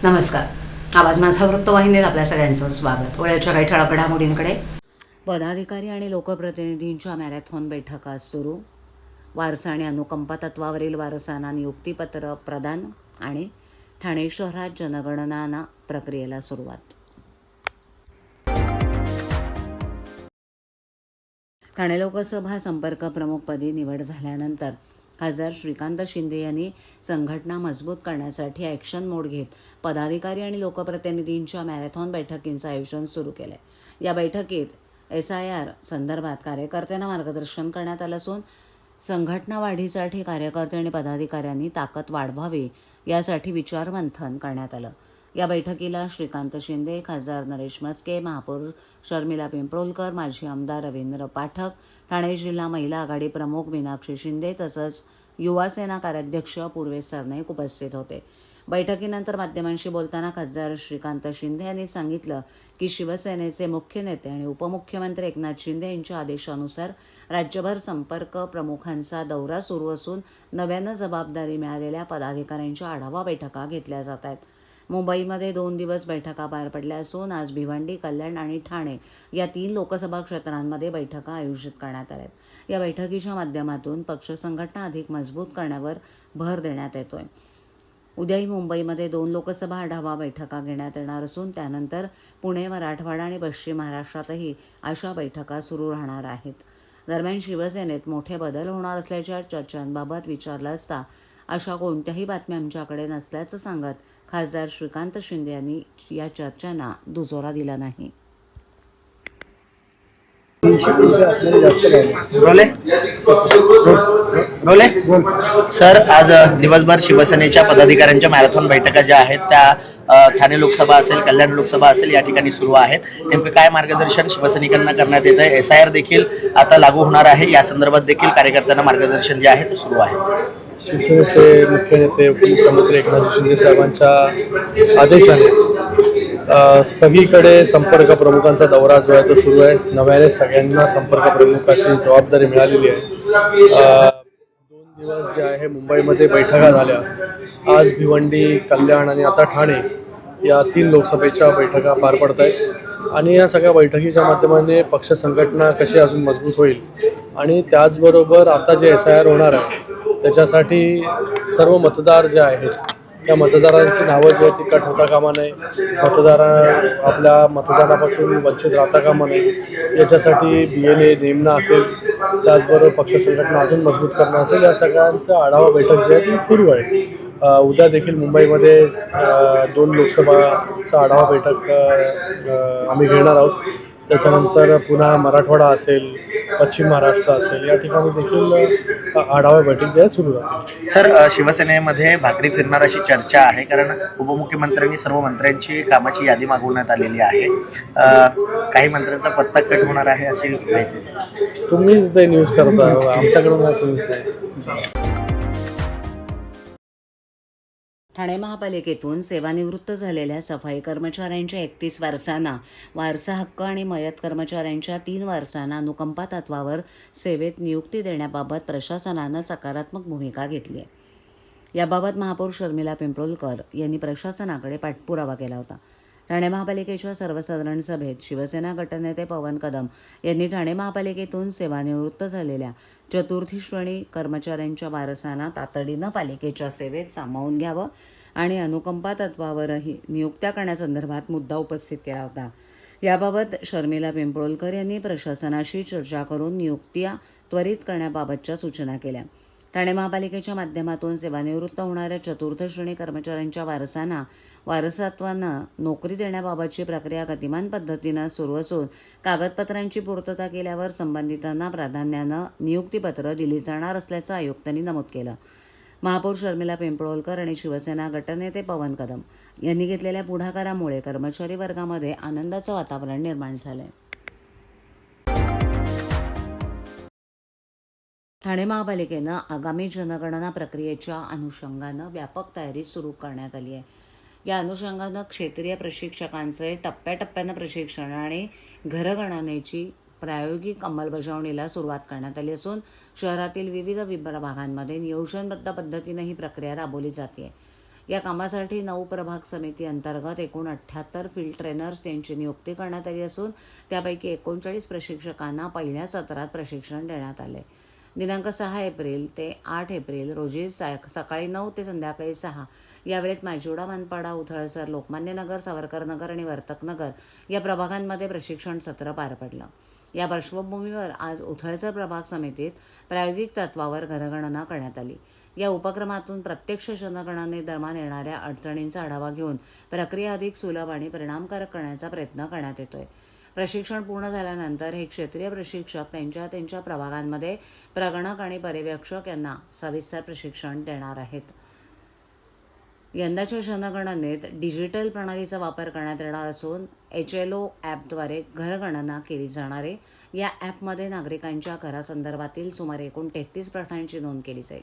नमस्कार. आवाज माझा वृत्तवाहिनीत आपल्या सगळ्यांचं स्वागत. वेळेच्या काही ठळक घडामोडींकडे. पदाधिकारी आणि लोकप्रतिनिधींच्या मॅरेथॉन बैठका सुरू. वारसा आणि अनुकंपा तत्वावरील वारसांना नियुक्तीपत्र प्रदान आणि ठाणे शहरात जनगणना प्रक्रियेला सुरुवात. ठाणे लोकसभा संपर्क प्रमुखपदी निवड झाल्यानंतर खासदार श्रीकांत शिंदे यांनी संघटना मजबूत करण्यासाठी ॲक्शन मोड घेत पदाधिकारी आणि लोकप्रतिनिधींच्या मॅरेथॉन बैठकींचं आयोजन सुरू केलं आहे. या बैठकीत SIR संदर्भात कार्यकर्त्यांना मार्गदर्शन करण्यात आलं असून संघटना वाढीसाठी कार्यकर्ते आणि पदाधिकाऱ्यांनी ताकद वाढवावी यासाठी विचारमंथन करण्यात आलं. या बैठकीला श्रीकांत शिंदे, खासदार नरेश म्हस्के, महापौर शर्मिला पिंपळकर, माजी आमदार रवींद्र पाठक, ठाणे जिल्हा महिला आघाडी प्रमुख मीनाक्षी शिंदे तसंच युवा सेना कार्याध्यक्ष पूर्वेश सरनाईक उपस्थित होते. बैठकीनंतर माध्यमांशी बोलताना खासदार श्रीकांत शिंदे यांनी सांगितलं की शिवसेनेचे मुख्य नेते आणि उपमुख्यमंत्री एकनाथ शिंदे यांच्या आदेशानुसार राज्यभर संपर्क प्रमुखांचा दौरा सुरू असून नव्यानं जबाबदारी मिळालेल्या पदाधिकाऱ्यांच्या आढावा बैठका घेतल्या जात आहेत. मुंबईमध्ये 2 दिवस बैठका पार पडल्या असून आज भिवंडी, कल्याण आणि ठाणे या 3 लोकसभा क्षेत्रांमध्ये बैठका आयोजित करण्यात आल्या आहेत. या बैठकीच्या माध्यमातून पक्ष संघटना अधिक मजबूत करण्यावर भर देण्यात येतोय. उद्याही मुंबईमध्ये 2 लोकसभा आढावा बैठका घेण्यात येणार असून त्यानंतर पुणे, मराठवाडा आणि पश्चिम महाराष्ट्रातही अशा बैठका सुरू राहणार आहेत. दरम्यान शिवसेनेत मोठे बदल होणार असल्याच्या चर्चांबाबत विचारलं असता अशा कोणत्याही बातम्या आमच्याकडे नसल्याचं सांगत खासदार श्रीकांत शिंदे यांनी या चर्चांना दुजोरा दिला नाही. सर, आज दिवसभर शिवसेनेच्या पदाधिकाऱ्यांच्या मॅरेथॉन बैठका ज्या आहेत त्या ठाणे लोकसभा असेल, कल्याण लोकसभा असेल या ठिकाणी सुरू आहेत. नेमकं काय मार्गदर्शन शिवसैनिकांना करण्यात येत आहे? SIR देखील आता लागू होणार आहे, या संदर्भात देखील कार्यकर्त्यांना मार्गदर्शन जे आहे ते सुरू आहे. शिवसेनेचे मुख्य नेते उपमुख्यमंत्री एकनाथ शिंदे साहेबांच्या आदेशाने सगळीकडे संपर्क प्रमुखांचा दौरा जो आहे तो सुरू आहे. नव्याने सगळ्यांना संपर्क प्रमुखाची जबाबदारी मिळालेली आहे. 2 दिवस जे आहे मुंबईमध्ये बैठका झाल्या. आज भिवंडी, कल्याण आणि आता ठाणे या 3 लोकसभेच्या बैठका पार पडत आहेत आणि या सगळ्या बैठकीच्या माध्यमाने पक्ष संघटना कशी अजून मजबूत होईल आणि त्याचबरोबर आता जे SIR होणार आहे त्याच्यासाठी सर्व मतदार जे आहेत त्या मतदारांची नावं जी आहेत ती कट होता कामा नये, मतदार आपल्या मतदानापासून वंचित राहता कामा नये, याच्यासाठी BLA नेमणं असेल, त्याचबरोबर पक्ष संघटना अजून मजबूत करणं असेल, या सगळ्यांचं आढावा बैठक जी आहे ती सुरू आहे. उद्या देखील मुंबईमध्ये 2 लोकसभाचा आढावा बैठक आम्ही घेणार आहोत. त्याच्यानंतर पुन्हा मराठवाडा असेल, पश्चिम महाराष्ट्र असेल या ठिकाणी देखील आढावा बैठक जे सुरू राहते. सर, शिवसेनेमध्ये भाकरी फिरणार अशी चर्चा आहे, कारण उपमुख्यमंत्र्यांनी सर्व मंत्र्यांची कामाची यादी मागवण्यात आलेली आहे. काही मंत्र्यांचा पत्ता कट होणार आहे अशी माहिती. तुम्हीच ते न्यूज करता, आमच्याकडून असं न्यूज नाही. ठाणे महापालिकेतून सेवानिवृत्त झालेल्या सफाई कर्मचाऱ्यांच्या 31 वारसांना वारसा हक्क आणि मयत कर्मचाऱ्यांच्या 3 वारसांना अनुकंपा तत्वावर सेवेत नियुक्ती देण्याबाबत प्रशासनानं सकारात्मक भूमिका घेतली आहे. याबाबत महापौर शर्मिला पिंपळकर यांनी प्रशासनाकडे पाठपुरावा केला होता. ठाणे महापालिकेच्या सर्वसाधारण सभेत शिवसेना गटनेते पवन कदम यांनी ठाणे महापालिकेतून सेवानिवृत्त झालेल्या चतुर्थी श्रेणी कर्मचाऱ्यांच्या वारसांना तातडीनं पालिकेच्या सेवेत सामावून घ्यावं आणि अनुकंपा तत्वावरही नियुक्त्या करण्यासंदर्भात मुद्दा उपस्थित केला होता. याबाबत शर्मिला पिंपळकर यांनी प्रशासनाशी चर्चा करून नियुक्त्या त्वरित करण्याबाबतच्या सूचना केल्या. ठाणे महापालिकेच्या माध्यमातून सेवानिवृत्त होणाऱ्या चतुर्थ श्रेणी कर्मचाऱ्यांच्या वारसांना वारसत्वानं नोकरी देण्याबाबतची प्रक्रिया गतिमान पद्धतीनं सुरू असून कागदपत्रांची पूर्तता केल्यावर संबंधितांना प्राधान्यानं नियुक्तीपत्र दिली जाणार असल्याचं आयुक्तांनी नमूद केलं. महापौर शर्मिला पिंपळकर आणि शिवसेना गटनेते पवन कदम यांनी घेतलेल्या पुढाकारामुळे कर्मचारी वर्गामध्ये आनंदाचं वातावरण निर्माण झालंय. ठाणे महापालिकेनं आगामी जनगणना प्रक्रियेच्या अनुषंगानं व्यापक तयारी सुरू करण्यात आली आहे. या अनुषंगानं क्षेत्रीय प्रशिक्षकांचे टप्प्याटप्प्यानं प्रशिक्षण आणि घरगणनेची प्रायोगिक अंमलबजावणीला सुरुवात करण्यात आली असून शहरातील विविध भागांमध्ये नियोजनबद्ध पद्धतीनं ही प्रक्रिया राबवली जाते. या कामासाठी 9 प्रभाग समिती अंतर्गत एकूण 78 फील्ड ट्रेनर्स यांची नियुक्ती करण्यात आली असून त्यापैकी 39 प्रशिक्षकांना पहिल्या सत्रात प्रशिक्षण देण्यात आले. दिनांक 6 एप्रिल ते 8 एप्रिल रोजी सकाळी 9 ते संध्याकाळी 6 या वेळेत माजिवडा, मानपाडा, उथळसर, लोकमान्य नगर, सावरकर नगर आणि वर्तक नगर या प्रभागांमध्ये प्रशिक्षण सत्र पार पडलं. या पार्श्वभूमीवर आज उथळसर प्रभाग समितीत प्रायोगिक तत्वावर घरगणना करण्यात आली. या उपक्रमातून प्रत्यक्ष जनगणनेदरम्यान येणाऱ्या अडचणींचा आढावा घेऊन प्रक्रिया अधिक सुलभ आणि परिणामकारक करण्याचा प्रयत्न करण्यात येतोय. प्रशिक्षण पूर्ण झाल्यानंतर हे क्षेत्रीय प्रशिक्षक त्यांच्या प्रभागांमध्ये प्रगणक आणि पर्यवेक्षक यांना सविस्तर प्रशिक्षण देणार आहेत. यंदाच्या जनगणनेत डिजिटल प्रणालीचा वापर करण्यात येणार असून HLO ॲपद्वारे घरगणना केली जाणार आहे. या ॲपमध्ये नागरिकांच्या घरासंदर्भातील सुमारे एकूण 33 प्रश्नांची नोंद केली जाईल.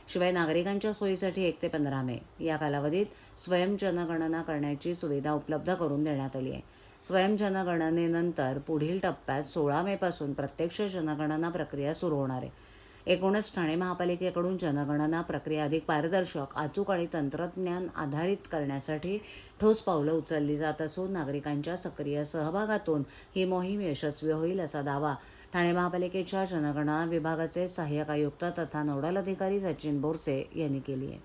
शिवाय नागरिकांच्या सोयीसाठी 1 ते 15 मे या कालावधीत स्वयं जनगणना करण्याची सुविधा उपलब्ध करून देण्यात आली आहे. स्वयं जनगणनेनंतर पुढील टप्प्यात 16 मेपासून प्रत्यक्ष जनगणना प्रक्रिया सुरू होणार आहे. एकूणच ठाणे महापालिकेकडून जनगणना प्रक्रिया अधिक पारदर्शक, अचूक आणि तंत्रज्ञान आधारित करण्यासाठी ठोस पावलं उचलली जात असून नागरिकांच्या सक्रिय सहभागातून ही मोहीम यशस्वी होईल असा दावा ठाणे महापालिकेच्या जनगणना विभागाचे सहाय्यक आयुक्त तथा नोडल अधिकारी सचिन बोरसे यांनी केली आहे.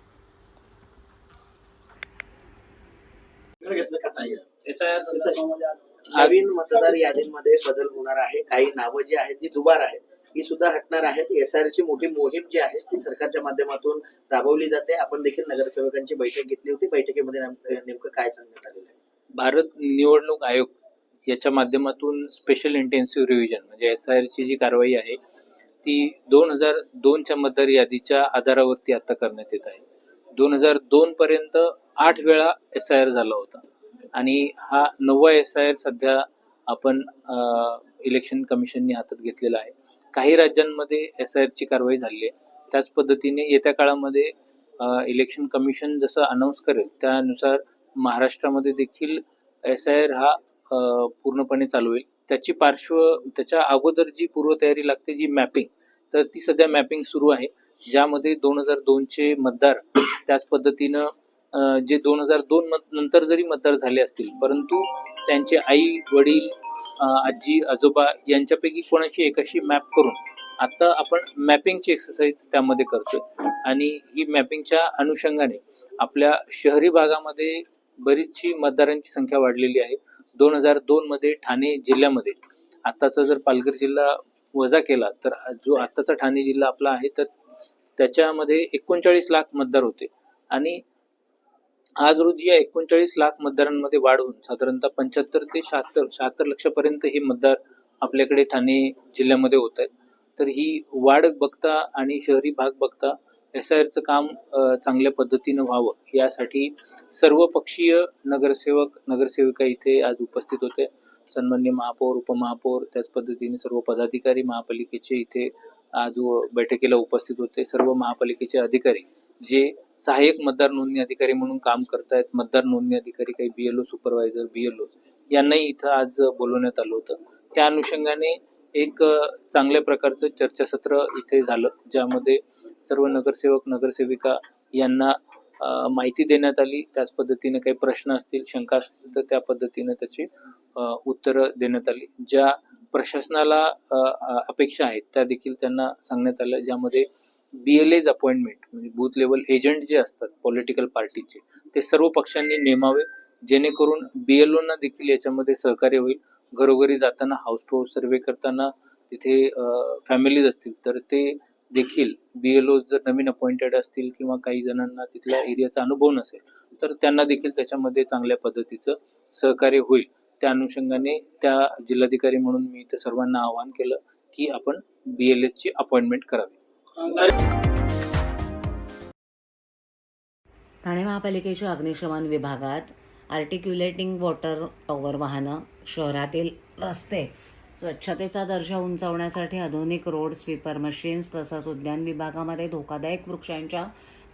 नवीन मतदार यादीमध्ये बदल होणार आहे. काही नावं जी आहेत ती दुबार आहेत, ही सुद्धा हटणार आहेत. SIR ची मोठी मोहीम जी आहे ती सरकारच्या माध्यमातून राबवली जाते. आपण देखील नगरसेवकांची बैठक घेतली होती. बैठकीमध्ये नेमकं काय सांगण्यात आलेलं आहे? भारत निवडणूक आयोग याच्या माध्यमातून स्पेशल इंटेन्सिव्ह रिव्हिजन म्हणजे SIR ची जी कारवाई आहे ती 2002च्या मतदार यादीच्या आधारावरती आता करण्यात येत आहे. 2002 पर्यंत 8 वेळा SIR झाला होता आणि हा 9वा SIR सध्या आपण इलेक्शन कमिशनने हातात घेतलेला आहे. काही राज्यांमध्ये SIR ची कारवाई झाली आहे. त्याच पद्धतीने येत्या काळामध्ये इलेक्शन कमिशन जसं अनाऊन्स करेल त्यानुसार महाराष्ट्रामध्ये देखील SIR हा पूर्णपणे चालू होईल. त्याच्या अगोदर जी पूर्वतयारी लागते जी मॅपिंग, तर ती सध्या मॅपिंग सुरू आहे, ज्यामध्ये 2002चे मतदार त्याच पद्धतीनं जे 2002 नंतर जरी मतदार झाले असतील परंतु त्यांचे आई वडील आजी आजोबा यांच्यापैकी कोणाशी एकाशी मॅप करून आता आपण मॅपिंगची एक्सरसाइज त्यामध्ये करतोय. आणि ही मॅपिंगच्या अनुषंगाने आपल्या शहरी भागामध्ये बरीचशी मतदारांची संख्या वाढलेली आहे. 2002 मध्ये ठाणे जिल्ह्यामध्ये आताचा जर पालघर जिल्हा वजा केला तर जो आताचा ठाणे जिल्हा आपला आहे तर त्याच्यामध्ये 39 लाख मतदार होते आणि आज रोजी या 39 लाख मतदारांमध्ये वाढ होऊन साधारणतः 75 ते 76 लक्षापर्यंत हे मतदार आपल्याकडे ठाणे जिल्ह्यामध्ये होत आहेत. तर ही वाढ बघता आणि शहरी भाग बघता SIRचं काम चांगल्या पद्धतीनं व्हावं यासाठी सर्व पक्षीय नगरसेवक नगरसेविका इथे आज उपस्थित होते. सन्माननीय महापौर, उपमहापौर, त्याच पद्धतीने सर्व पदाधिकारी महापालिकेचे इथे आज बैठकीला उपस्थित होते. सर्व महापालिकेचे अधिकारी जे सहाय्यक मतदार नोंदणी अधिकारी म्हणून काम करतायत, मतदार नोंदणी अधिकारी, काही BLO सुपरवायझर, BLO यांनाही इथं आज बोलवण्यात आलं होतं. त्या अनुषंगाने एक चांगल्या प्रकारचं चर्चासत्र इथे झालं, ज्यामध्ये सर्व नगरसेवक नगरसेविका यांना माहिती देण्यात आली. त्याच पद्धतीने काही प्रश्न असतील, शंका असतील तर त्या पद्धतीने त्याची उत्तरं देण्यात आली. ज्या प्रशासनाला अपेक्षा आहेत त्या देखील त्यांना सांगण्यात आल्या, ज्यामध्ये BLA's अपॉइंटमेंट म्हणजे बूथ लेवल एजंट जे असतात पॉलिटिकल पार्टीचे ते सर्व पक्षांनी नेमावे, जेणेकरून BLOना देखील याच्यामध्ये सहकार्य होईल. घरोघरी जाताना, हाऊस टू हाऊस सर्वे करताना तिथे फॅमिलीज असतील तर ते देखील BLO जर नवीन अपॉइंटेड असतील किंवा काही जणांना तिथल्या एरियाचा अनुभव नसेल तर त्यांना देखील त्याच्यामध्ये चांगल्या पद्धतीचं सहकार्य होईल. त्या अनुषंगाने त्या जिल्हाधिकारी म्हणून मी इथं सर्वांना आवाहन केलं की आपण BLAची अपॉइंटमेंट करावी. ठाणे महापालिकेच्या अग्निशमन विभागात आर्टिक्युलेटिंग वॉटर टॉवर वाहनं, शहरातील रस्ते स्वच्छतेचा दर्जा उंचावण्यासाठी आधुनिक रोड स्वीपर मशीन्स तसंच उद्यान विभागामध्ये धोकादायक वृक्षांच्या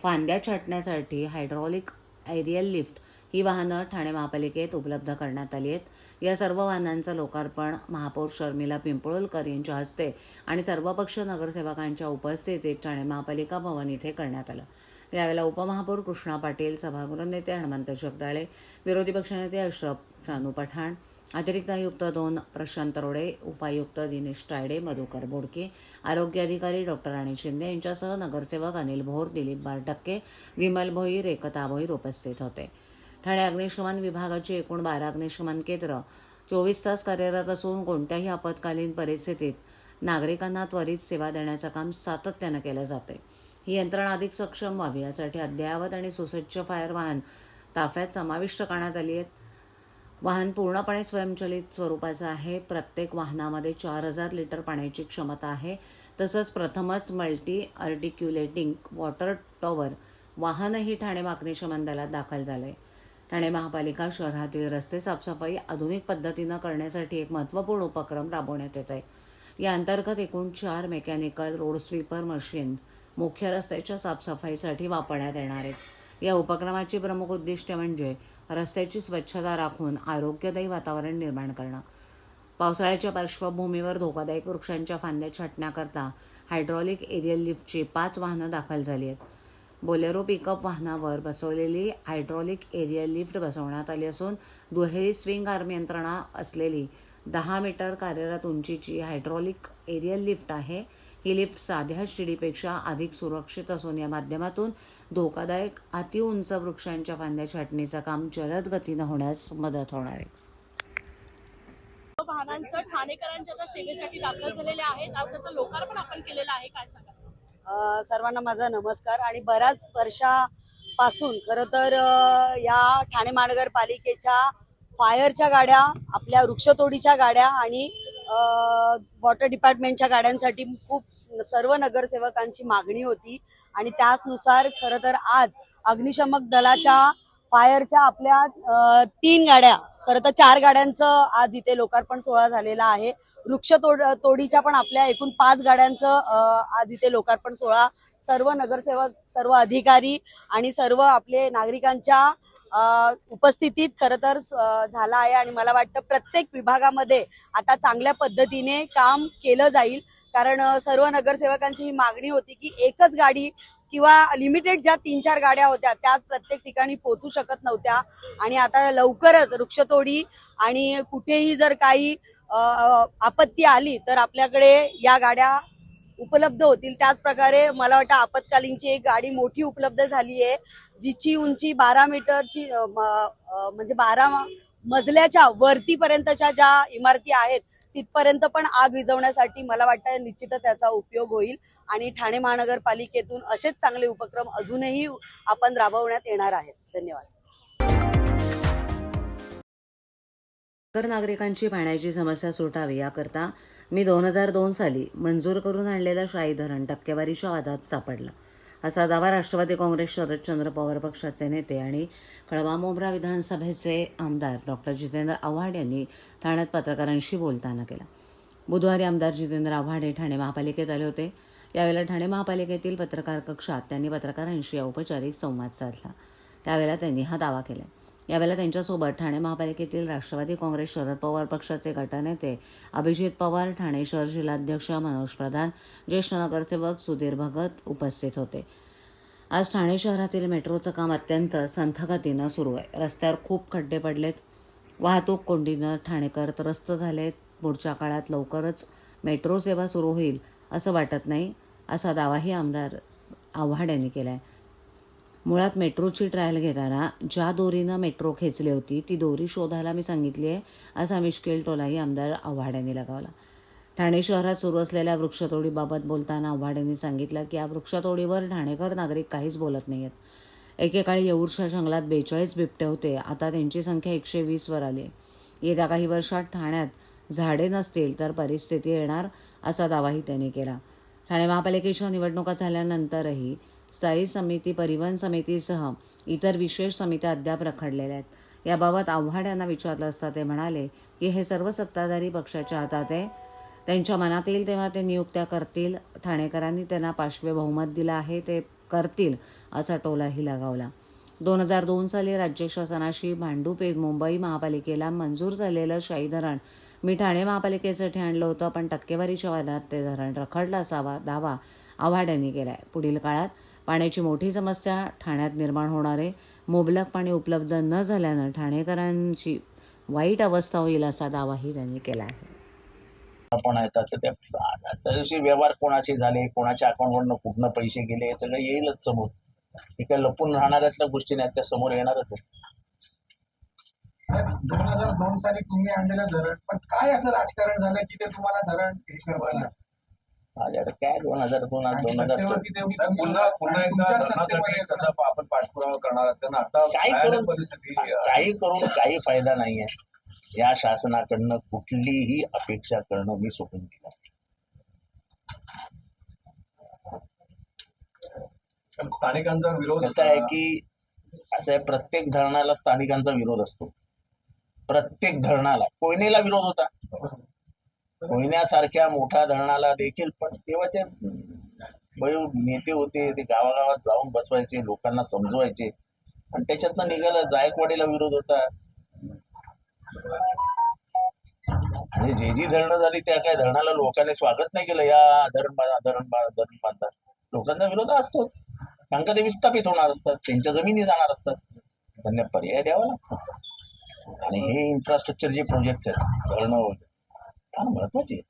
फांद्या छाटण्यासाठी हायड्रॉलिक एरियल लिफ्ट ही वाहनं ठाणे महापालिकेत उपलब्ध करण्यात आली आहेत. या सर्व वाहनांचं लोकार्पण महापौर शर्मिला पिंपळकर यांच्या हस्ते आणि सर्वपक्ष नगरसेवकांच्या उपस्थितीत ठाणे महापालिका भवन इथे करण्यात आलं. यावेळेला उपमहापौर कृष्णा पाटील, सभागृह नेते हनुमंत जगदाळे, विरोधी पक्षनेते अशरफ शानू पठाण, अतिरिक्त आयुक्त 2 प्रशांत तरोडे, उपायुक्त दिनेश तायडे, मधुकर बोडके, आरोग्य अधिकारी डॉक्टर राणी शिंदे यांच्यासह नगरसेवक अनिल भोर, दिलीप बारटक्के, विमल भोईर, एकता भोईर उपस्थित होते. ठाणे अग्निशमन विभागाची एकूण 12 अग्निशमन केंद्र 24 तास कार्यरत असून कोणत्याही आपत्कालीन परिस्थितीत नागरिकांना त्वरित सेवा देण्याचं काम सातत्यानं केलं जाते. ही यंत्रणा अधिक सक्षम व्हावी यासाठी अद्ययावत आणि सुसज्ज फायर वाहन ताफ्यात समाविष्ट करण्यात आली आहेत. वाहन पूर्णपणे स्वयंचलित स्वरूपाचं आहे. प्रत्येक वाहनामध्ये 4000 लिटर पाण्याची क्षमता आहे. तसंच प्रथमच मल्टी आर्टिक्युलेटिंग वॉटर टॉवर वाहनही ठाणे अग्निशमन दलात दाखल झाले. ठाणे महापालिका शहरातील रस्ते साफसफाई आधुनिक पद्धतीनं करण्यासाठी एक महत्त्वपूर्ण उपक्रम राबवण्यात येत आहे. या अंतर्गत एकूण 4 मेकॅनिकल रोड स्वीपर मशीन मुख्य रस्त्याच्या साफसफाईसाठी वापरण्यात येणार आहेत. या उपक्रमाची प्रमुख उद्दिष्ट म्हणजे रस्त्याची स्वच्छता राखून आरोग्यदायी वातावरण निर्माण करणं. पावसाळ्याच्या पार्श्वभूमीवर धोकादायक वृक्षांच्या फांद्या छाटण्याकरता हायड्रॉलिक एरियल लिफ्टची 5 वाहनं दाखल झाली आहेत. बोलेरो पिकअप वाहनावर बसवलेली हायड्रॉलिक एरियल लिफ्ट बसवण्यात आली असून दुहेरी स्विंग आर्म यंत्रणा असलेली 10 मीटर कार्यरत उंचीची हायड्रॉलिक एरियल लिफ्ट आहे. ही लिफ्ट साध्या शिडीपेक्षा अधिक सुरक्षित असून या माध्यमातून धोकादायक अतिउंच वृक्षांच्या फांद्या छाटणीचं काम जलद गतीनं होण्यास मदत होणार आहे. वाहनांचं ठाणेकरांच्या आता सेवेसाठी दाखल झालेले आहेत. आज त्याचं लोकार्पण आपण केलेलं आहे. काय सांगा? सर्वांना माझा नमस्कार. आणि बऱ्याच वर्षापासून खरं तर या ठाणे महानगरपालिकेच्या फायरच्या गाड्या, आपल्या वृक्षतोडीच्या गाड्या आणि वॉटर डिपार्टमेंटच्या गाड्यांसाठी खूप सर्व नगरसेवकांची मागणी होती आणि त्याचनुसार खरं तर आज अग्निशमक दलाच्या फायरच्या आपल्या 3 गाड्या, खरं तर 4 गाड्यांचं आज इथे लोकार्पण सोहळा झालेला आहे. तोडीच्या पण आपल्या एकूण 5 गाड्यांचं आज इथे लोकार्पण सोहळा सर्व नगरसेवक, सर्व अधिकारी आणि सर्व आपले नागरिकांच्या उपस्थितीत खरं तर झाला आहे. आणि मला वाटतं प्रत्येक विभागामध्ये आता चांगल्या पद्धतीने काम केलं जाईल, कारण सर्व नगरसेवकांची ही मागणी होती की एकच गाडी किंवा लिमिटेड ज्या 3-4 गाड्या होत्या त्याच प्रत्येक ठिकाणी पोहोचू शकत नव्हत्या. आणि आता लवकरच वृक्षतोडी आणि कुठेही जर काही आपत्ती आली तर आपल्याकडे या गाड्या उपलब्ध होतील. त्याच प्रकारे मला वाटतं आपत्कालीनची एक गाडी मोठी उपलब्ध झाली आहे, जिची उंची 12 मीटरची म्हणजे 12 मजल्याच्या वरतीपर्यंतच्या ज्या इमारती आहेत तिथपर्यंत पण आग विझवण्यासाठी मला वाटतं निश्चितच त्याचा उपयोग होईल. आणि ठाणे महानगरपालिकेतून असेच चांगले उपक्रम अजूनही आपण राबवण्यात येणार आहेत. धन्यवाद. नागरिकांची पाण्याची समस्या सुटावी याकरता मी 2002 साली मंजूर करून आणलेलं शाही धरण टक्केवारीच्या वादात सापडलं, असा दावा राष्ट्रवादी काँग्रेस शरदचंद्र पवार पक्षाचे नेते आणि कळवा-मोबरा विधानसभेचे आमदार डॉक्टर जितेंद्र आव्हाड यांनी ठाण्यात पत्रकारांशी बोलताना केला. बुधवारी आमदार जितेंद्र आव्हाड हे ठाणे महापालिकेत आले होते. यावेळेला ठाणे महापालिकेतील पत्रकार कक्षात त्यांनी पत्रकारांशी औपचारिक संवाद साधला. त्यावेळेला त्यांनी हा दावा केला. यावेळेला त्यांच्यासोबत ठाणे महापालिकेतील राष्ट्रवादी काँग्रेस शरद पवार पक्षाचे गटनेते अभिजित पवार, ठाणे शहर जिल्हाध्यक्ष मनोज प्रधान, ज्येष्ठ नगरसेवक सुधीर भगत उपस्थित होते. आज ठाणे शहरातील मेट्रोचं काम अत्यंत संथ गतीनं सुरू आहे. रस्त्यावर खूप खड्डे पडलेत. वाहतूक कोंडीनं ठाणेकर त्रस्त झालेत. पुढच्या काळात लवकरच मेट्रो सेवा सुरू होईल असं वाटत नाही, असा दावाही आमदार आव्हाड यांनी केला आहे. मुळात मेट्रोची ट्रायल घेताना ज्या दोरीनं मेट्रो खेचली होती ती दोरी शोधायला मी सांगितली आहे, असा मिश्किल टोलाही आमदार आव्हाड यांनी लगावला. ठाणे शहरात सुरू असलेल्या वृक्षतोडीबाबत बोलताना आव्हाड यांनी सांगितलं की या वृक्षतोडीवर ठाणेकर नागरिक काहीच बोलत नाही आहेत. एकेकाळी येऊरच्या जंगलात 42 बिबटे होते, आता त्यांची संख्या 120 वर आली आहे. येत्या काही वर्षात ठाण्यात झाडे नसतील तर परिस्थिती येणार, असा दावाही त्यांनी केला. ठाणे महापालिकेच्या निवडणुका झाल्यानंतरही स्थायी समिती, परिवहन समितीसह इतर विशेष समित्या अद्याप रखडलेल्या आहेत. याबाबत आव्हाड यांना विचारलं असता ते म्हणाले की हे सर्व सत्ताधारी पक्षाच्या हातात आहे. त्यांच्या मनात येईल तेव्हा ते नियुक्त्या करतील. ठाणेकरांनी त्यांना पाशवी बहुमत दिलं आहे, ते करतील, असा टोलाही लगावला. 2002 साली राज्य शासनाशी भांडूप मुंबई महापालिकेला मंजूर झालेलं शाही धरण मी ठाणे महापालिकेसाठी आणलं होतं, पण टक्केवारीच्या वादात ते धरण रखडलं असावा दावा आव्हाड यांनी केला आहे. पुढील काळात पाण्याची मोठी समस्या ठाण्यात निर्माण होणार आहे. मुबलक पाणी उपलब्ध न झाल्यानं ठाणेकरांची वाईट अवस्था होईल असा दावाही त्यांनी केला आहे. पण येतात तर त्या दिवशी व्यवहार कोणाचे झाले, कोणाच्या अकाउंटवरनं कुठनं पैसे गेले, हे सगळं येईलच समोर. हे काय लपून राहणाऱ्यातल्या गोष्टी नाहीत, त्या समोर येणारच आहे. 2002 साली तुम्ही आणलेलं धरण, पण काय असं राजकारण झालं की ते तुम्हाला धरण हे करवायला? माझ्याकडे काय 2002 सत्तेवरती तेवढी पुन्हा एकदा धरणासाठी कसा आपण पाठपुरावा करणार आहात? कारण आता काही भयानक करून परिस्थिती काही करून काही फायदा नाहीये. या शासनाकडनं कुठलीही अपेक्षा करणं मी सोडून दिलं. पण स्थानिकांचा विरोध कसं आहे की प्रत्येक धरणाला स्थानिकांचा विरोध असतो. प्रत्येक धरणाला कोयनेला विरोध होता. कोयन्यासारख्या मोठ्या धरणाला देखील, पण तेव्हाचे नेते होते ते गावागावात जाऊन बसवायचे, लोकांना समजवायचे, आणि त्याच्यातनं निघालं. जायकवाडीला विरोध होता. आणि जी धरणं झाली त्या काय धरणाला लोकांनी स्वागत नाही केलं. या धरण बांधा. लोकांना विरोध असतोच, कारण का ते विस्थापित होणार असतात, त्यांच्या जमिनी जाणार असतात, त्यांना पर्याय द्यावा लागतो. आणि हे इन्फ्रास्ट्रक्चर जे प्रोजेक्ट्स आहेत धरणं वगैरे फार महत्वाचे आहेत.